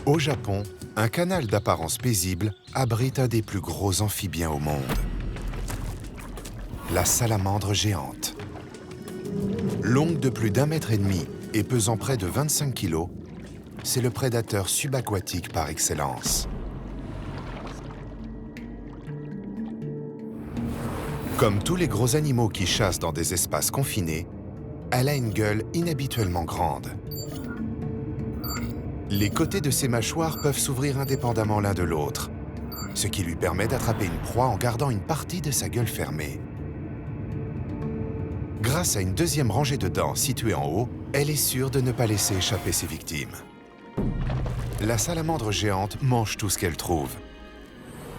Au Japon, un canal d'apparence paisible abrite un des plus gros amphibiens au monde. La salamandre géante. Longue de plus d'1,5 mètre et pesant près de 25 kg, c'est le prédateur subaquatique par excellence. Comme tous les gros animaux qui chassent dans des espaces confinés, elle a une gueule inhabituellement grande. Les côtés de ses mâchoires peuvent s'ouvrir indépendamment l'un de l'autre, ce qui lui permet d'attraper une proie en gardant une partie de sa gueule fermée. Grâce à une deuxième rangée de dents située en haut, elle est sûre de ne pas laisser échapper ses victimes. La salamandre géante mange tout ce qu'elle trouve.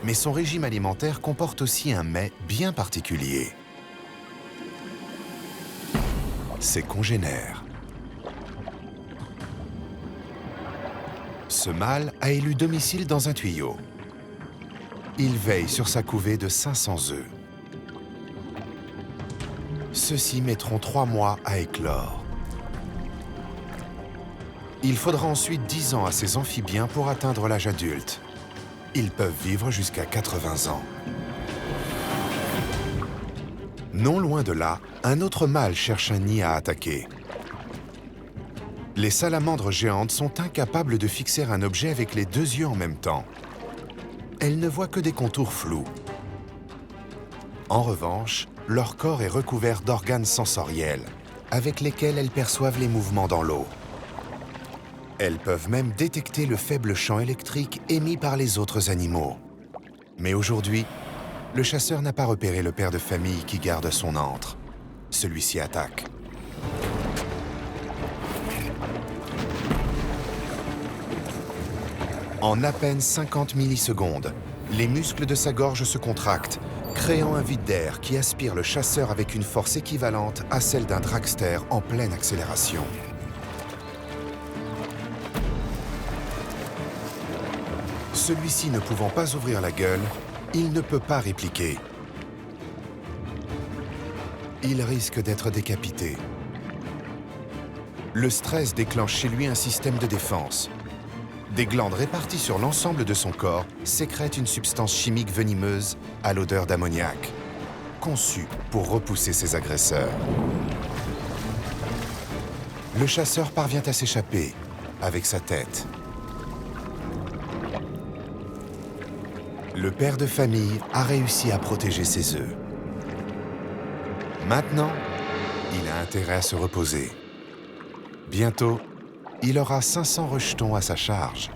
Mais son régime alimentaire comporte aussi un mets bien particulier. Ses congénères. Ce mâle a élu domicile dans un tuyau. Il veille sur sa couvée de 500 œufs. Ceux-ci mettront 3 mois à éclore. Il faudra ensuite 10 ans à ces amphibiens pour atteindre l'âge adulte. Ils peuvent vivre jusqu'à 80 ans. Non loin de là, un autre mâle cherche un nid à attaquer. Les salamandres géantes sont incapables de fixer un objet avec les 2 yeux en même temps. Elles ne voient que des contours flous. En revanche, leur corps est recouvert d'organes sensoriels, avec lesquels elles perçoivent les mouvements dans l'eau. Elles peuvent même détecter le faible champ électrique émis par les autres animaux. Mais aujourd'hui, le chasseur n'a pas repéré le père de famille qui garde son antre. Celui-ci attaque. En à peine 50 millisecondes, les muscles de sa gorge se contractent, créant un vide d'air qui aspire le chasseur avec une force équivalente à celle d'un dragster en pleine accélération. Celui-ci ne pouvant pas ouvrir la gueule, il ne peut pas répliquer. Il risque d'être décapité. Le stress déclenche chez lui un système de défense. Des glandes réparties sur l'ensemble de son corps sécrètent une substance chimique venimeuse à l'odeur d'ammoniac, conçue pour repousser ses agresseurs. Le chasseur parvient à s'échapper avec sa tête. Le père de famille a réussi à protéger ses œufs. Maintenant, il a intérêt à se reposer. Bientôt, il aura 500 rejetons à sa charge.